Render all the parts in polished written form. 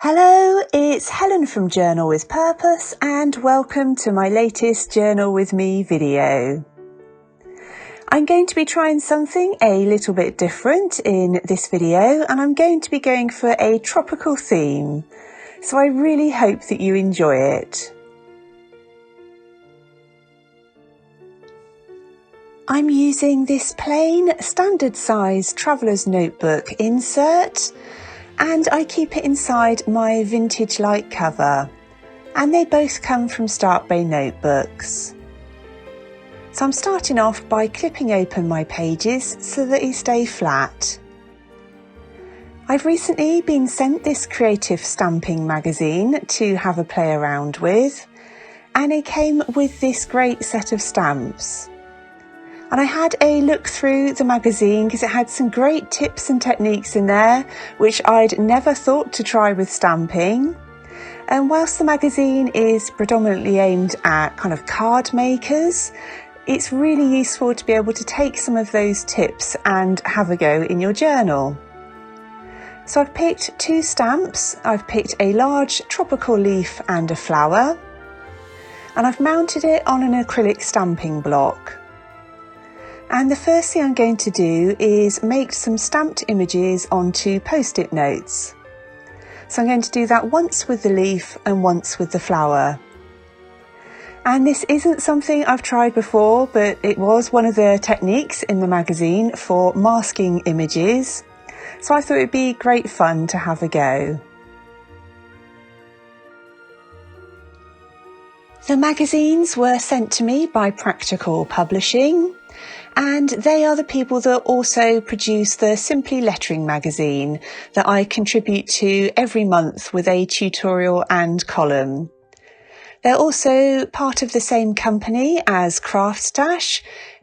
Hello, it's Helen from Journal with Purpose and welcome to my latest Journal with Me video. I'm going to be trying something a little bit different in this video and I'm going to be going for a tropical theme, so I really hope that you enjoy it. I'm using this plain standard size traveller's notebook insert and I keep it inside my vintage light cover, and they both come from Start Bay notebooks. So I'm starting off by clipping open my pages so that they stay flat. I've recently been sent this creative stamping magazine to have a play around with, and it came with this great set of stamps. And I had a look through the magazine because it had some great tips and techniques in there which I'd never thought to try with stamping. And whilst the magazine is predominantly aimed at kind of card makers, it's really useful to be able to take some of those tips and have a go in your journal. So I've picked two stamps. I've picked a large tropical leaf and a flower, and I've mounted it on an acrylic stamping block. And the first thing I'm going to do is make some stamped images onto post-it notes. So I'm going to do that once with the leaf and once with the flower. And this isn't something I've tried before, but it was one of the techniques in the magazine for masking images. So I thought it'd be great fun to have a go. The magazines were sent to me by Practical Publishing, and they are the people that also produce the Simply Lettering magazine that I contribute to every month with a tutorial and column. They're also part of the same company as Craftstash,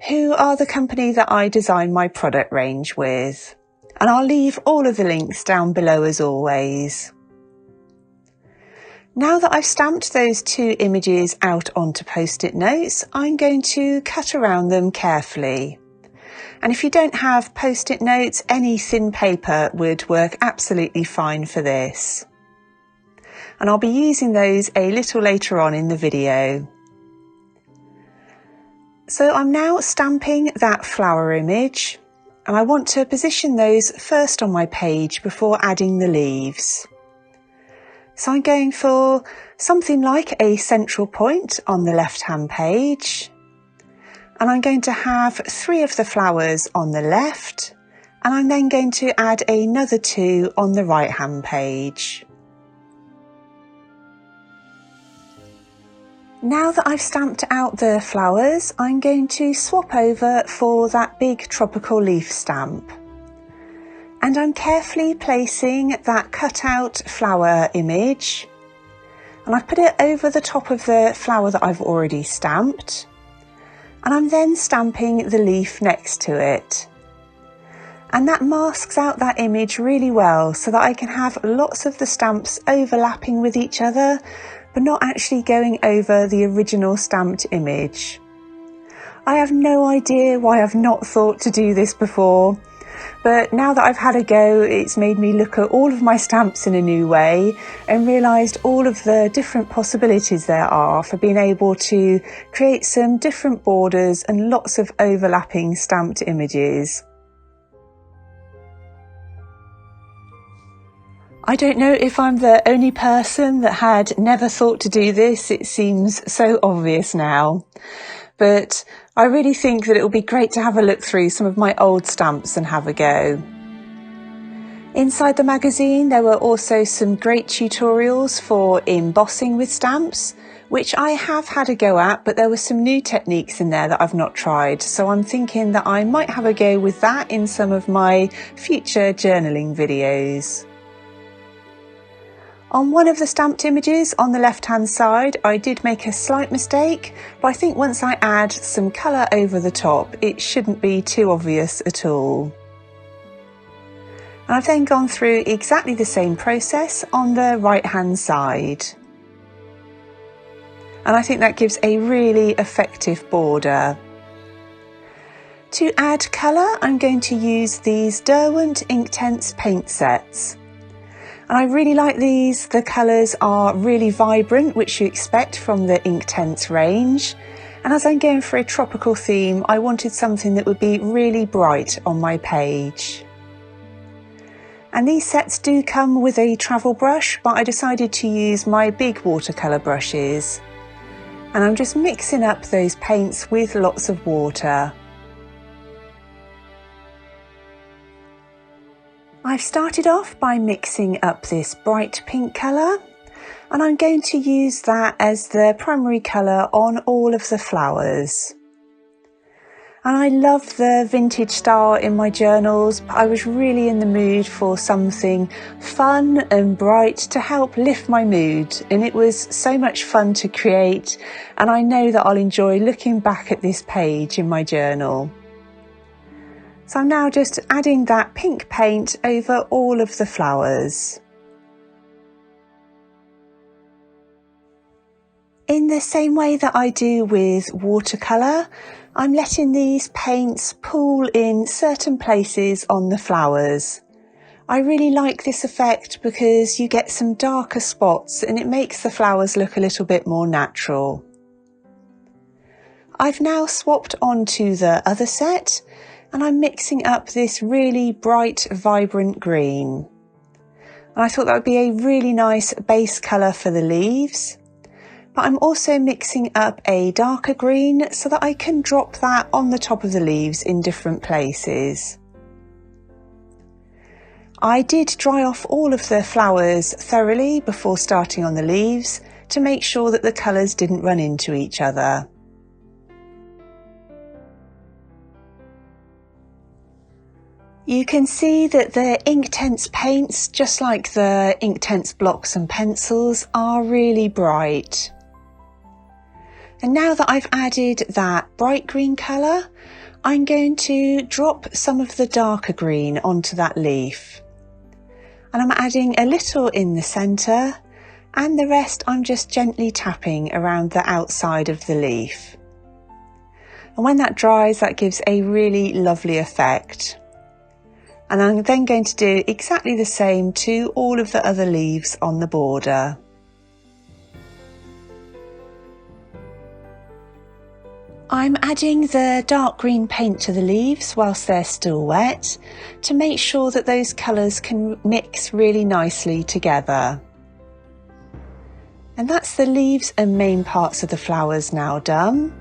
who are the company that I design my product range with. And I'll leave all of the links down below as always. Now that I've stamped those two images out onto post-it notes, I'm going to cut around them carefully. And if you don't have post-it notes, any thin paper would work absolutely fine for this. And I'll be using those a little later on in the video. So I'm now stamping that flower image, and I want to position those first on my page before adding the leaves. So I'm going for something like a central point on the left-hand page, and I'm going to have 3 of the flowers on the left, and I'm then going to add another 2 on the right-hand page. Now that I've stamped out the flowers, I'm going to swap over for that big tropical leaf stamp. And I'm carefully placing that cutout flower image, and I've put it over the top of the flower that I've already stamped, and I'm then stamping the leaf next to it. And that masks out that image really well so that I can have lots of the stamps overlapping with each other, but not actually going over the original stamped image. I have no idea why I've not thought to do this before. But now that I've had a go, it's made me look at all of my stamps in a new way and realised all of the different possibilities there are for being able to create some different borders and lots of overlapping stamped images. I don't know if I'm the only person that had never thought to do this. It seems so obvious now. But I really think that it will be great to have a look through some of my old stamps and have a go. Inside the magazine there were also some great tutorials for embossing with stamps, which I have had a go at, but there were some new techniques in there that I've not tried, so I'm thinking that I might have a go with that in some of my future journaling videos. On one of the stamped images on the left hand side I did make a slight mistake, but I think once I add some colour over the top it shouldn't be too obvious at all. And I've then gone through exactly the same process on the right hand side. And I think that gives a really effective border. To add colour I'm going to use these Derwent Inktense paint sets. And I really like these. The colours are really vibrant, which you expect from the Inktense range. And as I'm going for a tropical theme, I wanted something that would be really bright on my page. And these sets do come with a travel brush, but I decided to use my big watercolour brushes. And I'm just mixing up those paints with lots of water. I've started off by mixing up this bright pink colour, and I'm going to use that as the primary colour on all of the flowers. And I love the vintage style in my journals, but I was really in the mood for something fun and bright to help lift my mood, and it was so much fun to create, and I know that I'll enjoy looking back at this page in my journal. So I'm now just adding that pink paint over all of the flowers. In the same way that I do with watercolour, I'm letting these paints pool in certain places on the flowers. I really like this effect because you get some darker spots and it makes the flowers look a little bit more natural. I've now swapped onto the other set and I'm mixing up this really bright, vibrant green. And I thought that would be a really nice base colour for the leaves. But I'm also mixing up a darker green so that I can drop that on the top of the leaves in different places. I did dry off all of the flowers thoroughly before starting on the leaves to make sure that the colours didn't run into each other. You can see that the Inktense paints, just like the Inktense blocks and pencils, are really bright. And now that I've added that bright green colour, I'm going to drop some of the darker green onto that leaf. And I'm adding a little in the centre, and the rest I'm just gently tapping around the outside of the leaf. And when that dries, that gives a really lovely effect. And I'm then going to do exactly the same to all of the other leaves on the border. I'm adding the dark green paint to the leaves whilst they're still wet to make sure that those colours can mix really nicely together. And that's the leaves and main parts of the flowers now done.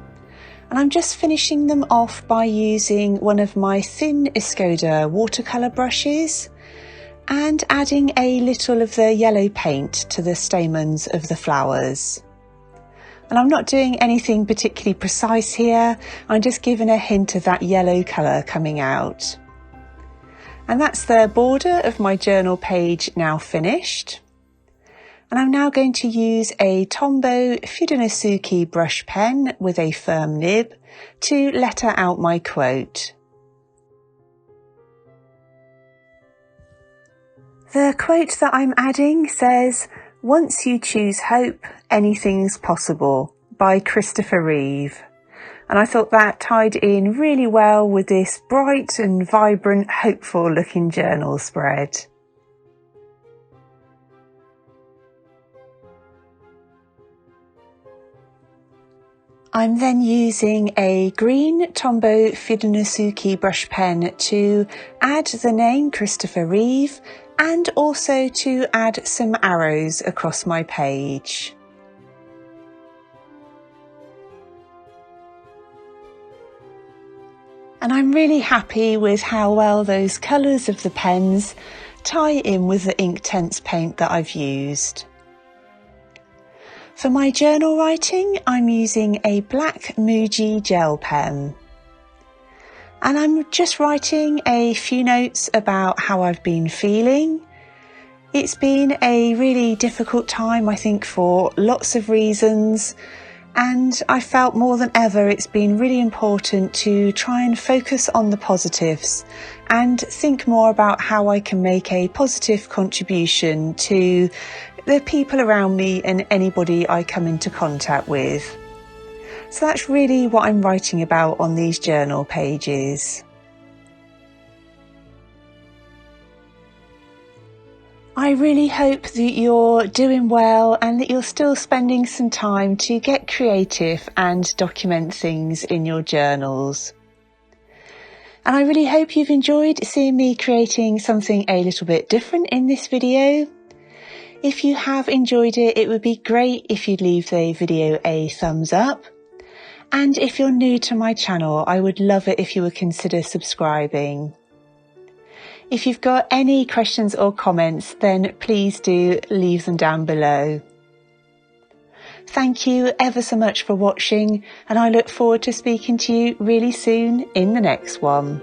And I'm just finishing them off by using one of my thin Escoda watercolour brushes and adding a little of the yellow paint to the stamens of the flowers. And I'm not doing anything particularly precise here, I'm just giving a hint of that yellow colour coming out. And that's the border of my journal page now finished. And I'm now going to use a Tombow Fudenosuke brush pen with a firm nib to letter out my quote. The quote that I'm adding says, "Once you choose hope, anything's possible," by Christopher Reeve. And I thought that tied in really well with this bright and vibrant, hopeful looking journal spread. I'm then using a green Tombow Fudenosuke brush pen to add the name Christopher Reeve and also to add some arrows across my page. And I'm really happy with how well those colours of the pens tie in with the Inktense paint that I've used. For my journal writing, I'm using a black Muji gel pen. And I'm just writing a few notes about how I've been feeling. It's been a really difficult time, I think, for lots of reasons. And I felt more than ever it's been really important to try and focus on the positives and think more about how I can make a positive contribution to the people around me and anybody I come into contact with. So that's really what I'm writing about on these journal pages. I really hope that you're doing well and that you're still spending some time to get creative and document things in your journals. And I really hope you've enjoyed seeing me creating something a little bit different in this video. If you have enjoyed it, it would be great if you'd leave the video a thumbs up. And if you're new to my channel, I would love it if you would consider subscribing. If you've got any questions or comments, then please do leave them down below. Thank you ever so much for watching, and I look forward to speaking to you really soon in the next one.